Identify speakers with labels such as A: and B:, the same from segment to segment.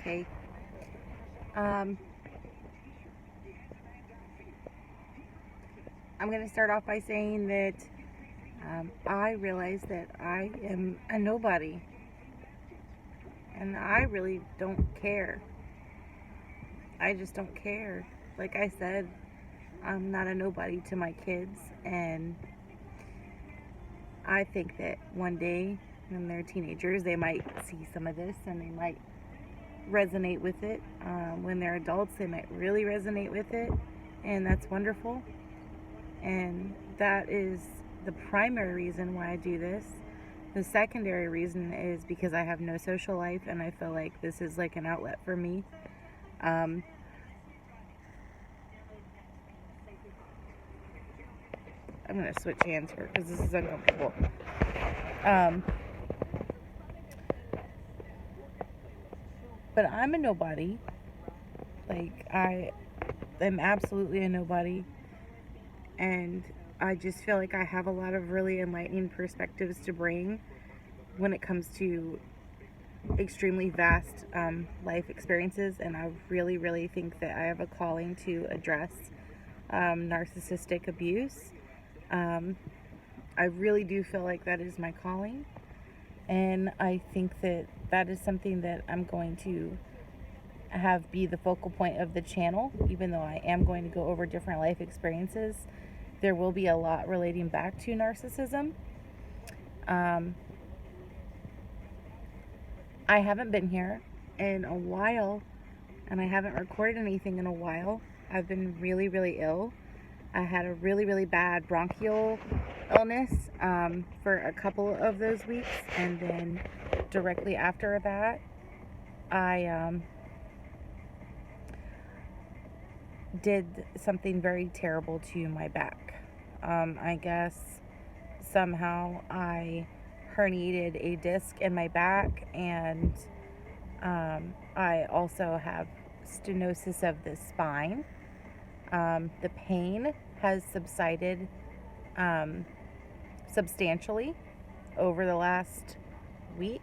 A: okay. Um, I'm going to start off by saying that I realize that I am a nobody, and I really don't care. I just don't care. Like I said, I'm not a nobody to my kids, and I think that one day when they're teenagers, they might see some of this and they might resonate with it. When they're adults, they might really resonate with it, and that's wonderful. And that is the primary reason why I do this. The secondary reason is because I have no social life, and I feel like this is like an outlet for me. Um, I'm going to switch hands here because this is uncomfortable. But I'm a nobody. Like, I am absolutely a nobody. And I just feel like I have a lot of really enlightening perspectives to bring when it comes to extremely vast life experiences. And I really, really think that I have a calling to address narcissistic abuse. I really do feel like that is my calling. And I think that that is something that I'm going to have be the focal point of the channel, even though I am going to go over different life experiences. There will be a lot relating back to narcissism. I haven't been here in a while, and I haven't recorded anything in a while. I've been really, really ill. I had a really, really bad bronchial illness for a couple of those weeks, and then directly after that, I did something very terrible to my back. I guess somehow I herniated a disc in my back, and I also have stenosis of the spine. The pain has subsided substantially over the last week.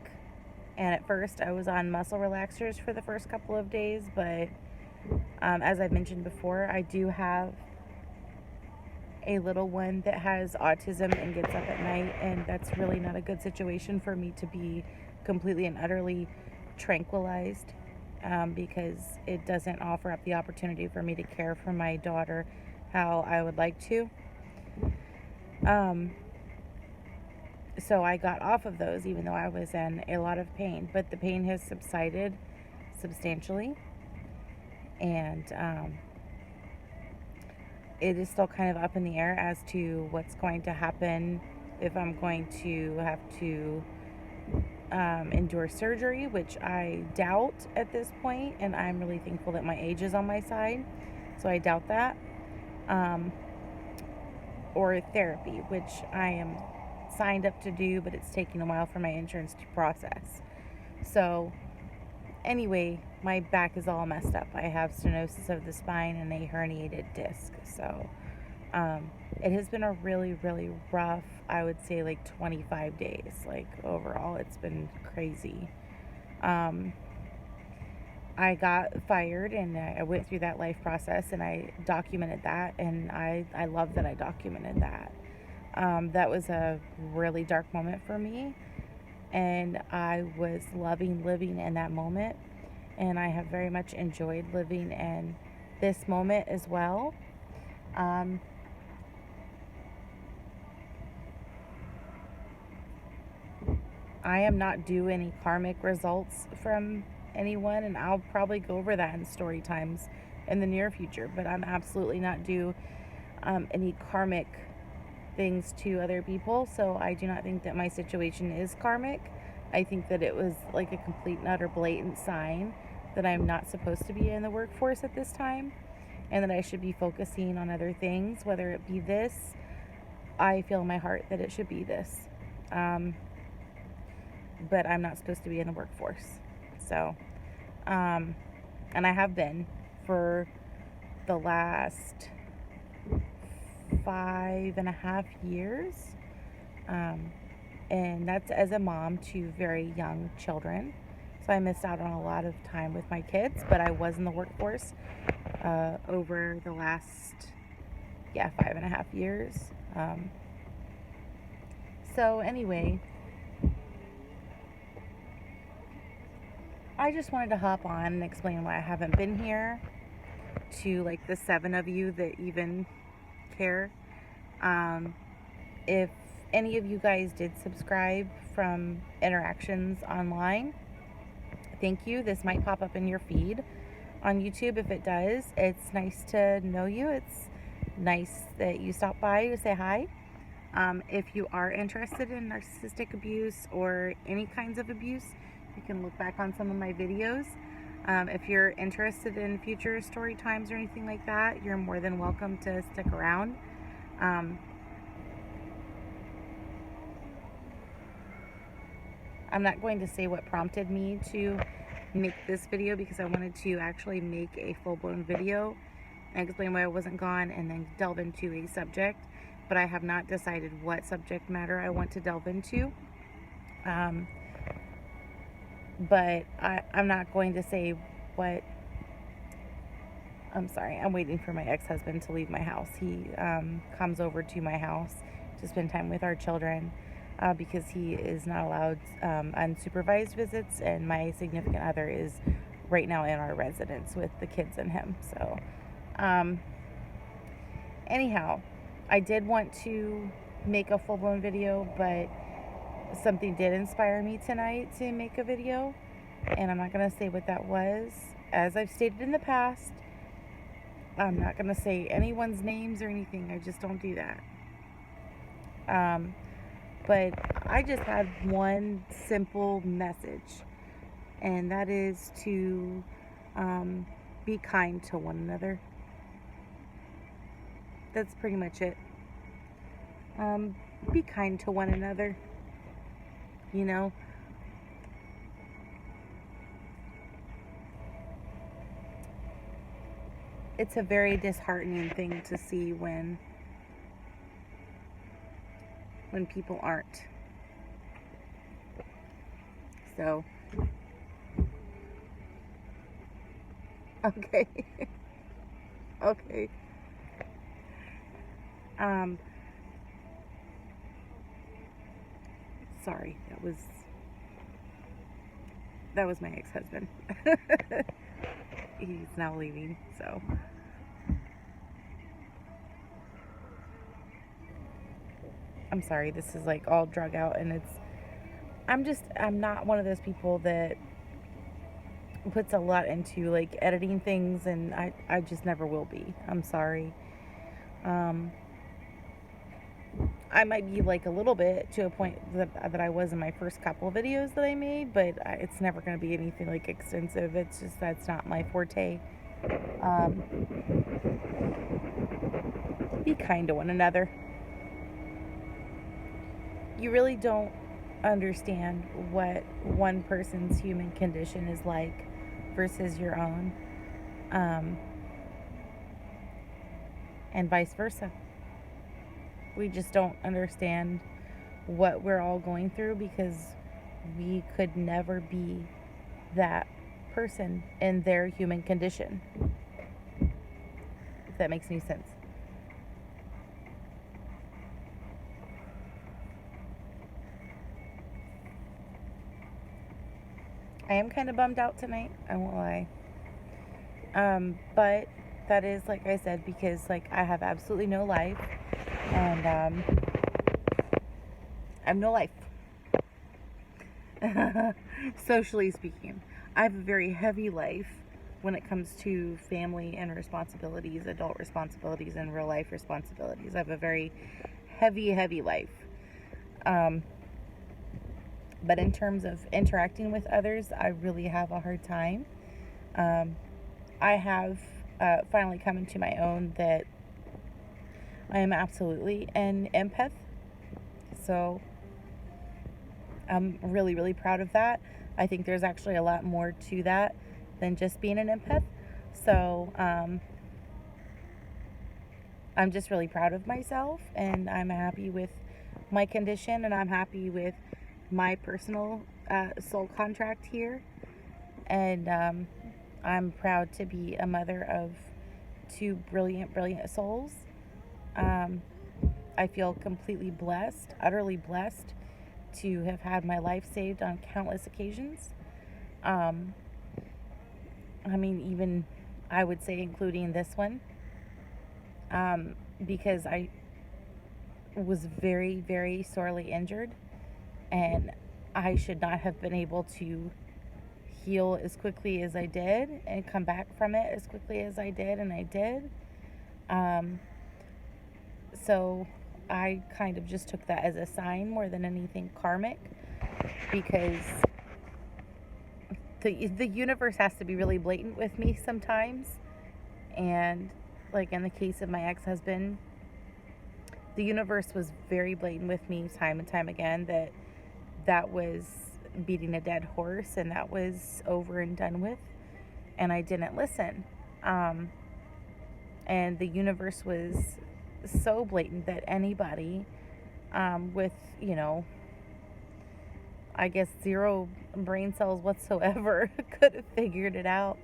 A: And at first, I was on muscle relaxers for the first couple of days, but as I mentioned before, I do have a little one that has autism and gets up at night, and that's really not a good situation for me to be completely and utterly tranquilized, because it doesn't offer up the opportunity for me to care for my daughter how I would like to. So I got off of those even though I was in a lot of pain, but the pain has subsided substantially, and it is still kind of up in the air as to what's going to happen, if I'm going to have to endure surgery, which I doubt at this point, and I'm really thankful that my age is on my side, so I doubt that. Or therapy, which I am signed up to do, but it's taking a while for my insurance to process. So anyway, my back is all messed up. I have stenosis of the spine and a herniated disc. So it has been a really, really rough, I would say, like 25 days. Like overall, it's been crazy. I got fired, and I went through that life process, and I documented that, and I love that I documented that. That was a really dark moment for me, and I was loving living in that moment, and I have very much enjoyed living in this moment as well. I am not due any karmic results from anyone, and I'll probably go over that in story times in the near future, but I'm absolutely not due any karmic things to other people, so I do not think that my situation is karmic. I think that it was like a complete and utter blatant sign that I'm not supposed to be in the workforce at this time, and that I should be focusing on other things, whether it be this. I feel in my heart that it should be this. But I'm not supposed to be in the workforce. So, and I have been for the last 5.5 years. And that's as a mom to very young children. So I missed out on a lot of time with my kids, but I was in the workforce over the last, 5.5 years. So anyway, I just wanted to hop on and explain why I haven't been here to like the 7 of you that even care. If any of you guys did subscribe from interactions online, thank you. This might pop up in your feed on YouTube. If it does, it's nice to know you. It's nice that you stopped by to say hi. If you are interested in narcissistic abuse or any kinds of abuse, you can look back on some of my videos. If you're interested in future story times or anything like that, you're more than welcome to stick around. I'm not going to say what prompted me to make this video because I wanted to actually make a full-blown video and explain why I wasn't gone and then delve into a subject, but I have not decided what subject matter I want to delve into. But I'm not going to say what. I'm sorry, I'm waiting for my ex-husband to leave my house. He comes over to my house to spend time with our children because he is not allowed unsupervised visits, and my significant other is right now in our residence with the kids and him. So anyhow, I did want to make a full-blown video, but something did inspire me tonight to make a video, and I'm not going to say what that was. As I've stated in the past, I'm not going to say anyone's names or anything. I just don't do that. But I just had one simple message, and that is to be kind to one another. That's pretty much it. Be kind to one another. You know, it's a very disheartening thing to see when people aren't. So, okay. Okay. Sorry, that was my ex-husband. He's now leaving, so. I'm sorry, this is like all drug out, and I'm not one of those people that puts a lot into like editing things, and I just never will be. I'm sorry. I might be like a little bit to a point that I was in my first couple of videos that I made, but it's never going to be anything like extensive. It's just that's not my forte. Be kind to one another. You really don't understand what one person's human condition is like versus your own, and vice versa. We just don't understand what we're all going through because we could never be that person in their human condition, if that makes any sense. I am kind of bummed out tonight, I won't lie. But that is, like I said, because like I have absolutely no life, and I have no life. Socially speaking, I have a very heavy life when it comes to family and responsibilities, adult responsibilities, and real life responsibilities. I have a very heavy life. But in terms of interacting with others, I really have a hard time. I have finally come into my own that I am absolutely an empath. So I'm really proud of that. I think there's actually a lot more to that than just being an empath. So I'm just really proud of myself, and I'm happy with my condition, and I'm happy with my personal soul contract here. And I'm proud to be a mother of two brilliant, brilliant souls. Um, I feel completely blessed, utterly blessed to have had my life saved on countless occasions. Um, I mean, even I would say including this one, because I was very, very sorely injured, and I should not have been able to heal as quickly as I did and come back from it as quickly as I did, and I did. Um, so I kind of just took that as a sign more than anything karmic, because the universe has to be really blatant with me sometimes. And like in the case of my ex-husband, the universe was very blatant with me time and time again that that was beating a dead horse and that was over and done with, and I didn't listen. And the universe was so blatant that anybody with, you know, I guess zero brain cells whatsoever could have figured it out.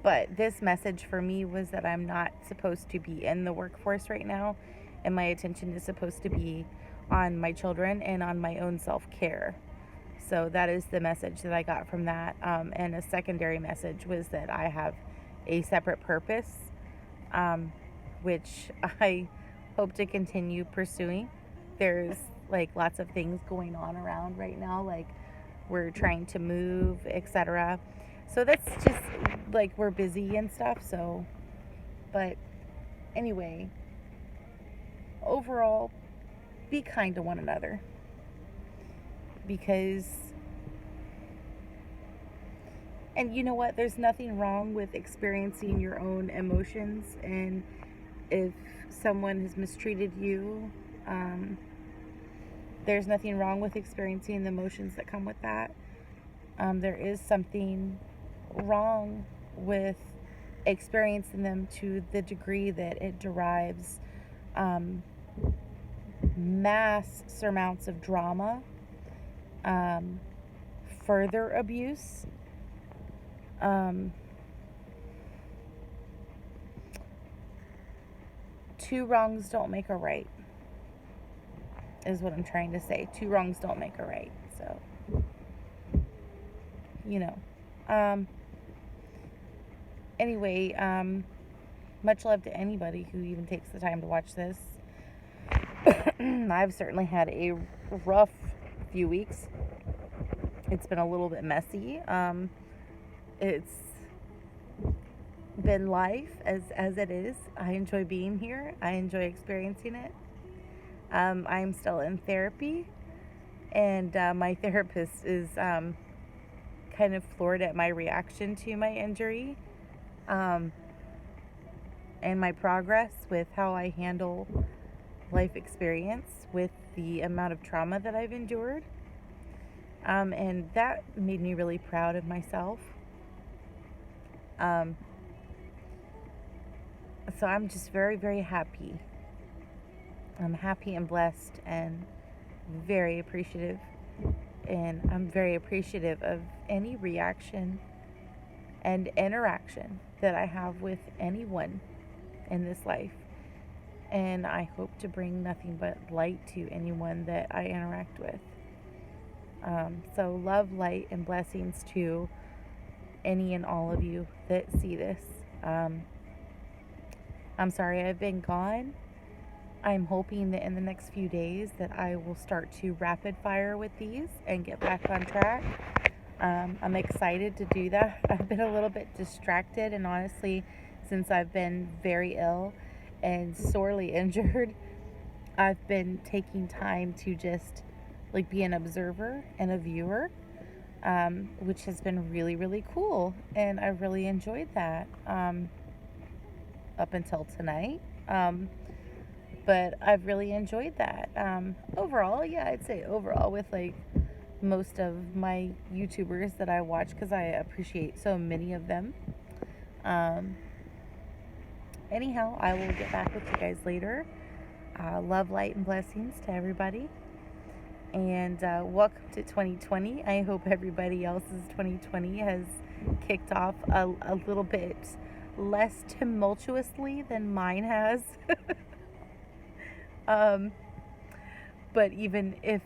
A: But this message for me was that I'm not supposed to be in the workforce right now, and my attention is supposed to be on my children and on my own self-care. So that is the message that I got from that. And a secondary message was that I have a separate purpose, which I hope to continue pursuing. There's like lots of things going on around right now, like we're trying to move, etc. So that's just like we're busy and stuff. So, but anyway, overall, be kind to one another, because, and you know what, there's nothing wrong with experiencing your own emotions, and if someone has mistreated you, there's nothing wrong with experiencing the emotions that come with that. There is something wrong with experiencing them to the degree that it derives mass amounts of drama, further abuse, two wrongs don't make a right, is what I'm trying to say. Two wrongs don't make a right. So, you know. Anyway, much love to anybody who even takes the time to watch this. I've certainly had a rough few weeks. It's been a little bit messy. It's been life as it is. I enjoy being here. I enjoy experiencing it. I'm still in therapy, and my therapist is kind of floored at my reaction to my injury, and my progress with how I handle life experience with the amount of trauma that I've endured. And that made me really proud of myself. So I'm just very, very happy. I'm happy and blessed and very appreciative. And I'm very appreciative of any reaction and interaction that I have with anyone in this life. And I hope to bring nothing but light to anyone that I interact with. So love, light, and blessings to any and all of you that see this. I'm sorry I've been gone. I'm hoping that in the next few days that I will start to rapid fire with these and get back on track. I'm excited to do that. I've been a little bit distracted, and honestly, since I've been very ill and sorely injured, I've been taking time to just like be an observer and a viewer, which has been really, really cool, and I really enjoyed that up until tonight. But I've really enjoyed that. Overall, yeah, I'd say overall with like most of my YouTubers that I watch, because I appreciate so many of them. Anyhow, I will get back with you guys later. Love, light, and blessings to everybody. And welcome to 2020. I hope everybody else's 2020 has kicked off a little bit less tumultuously than mine has. um, but even if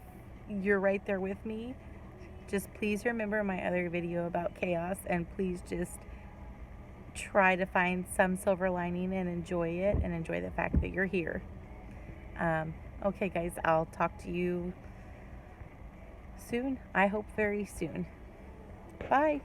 A: you're right there with me, just please remember my other video about chaos, and please just try to find some silver lining and enjoy it, and enjoy the fact that you're here. Okay, guys, I'll talk to you soon. I hope very soon. Bye.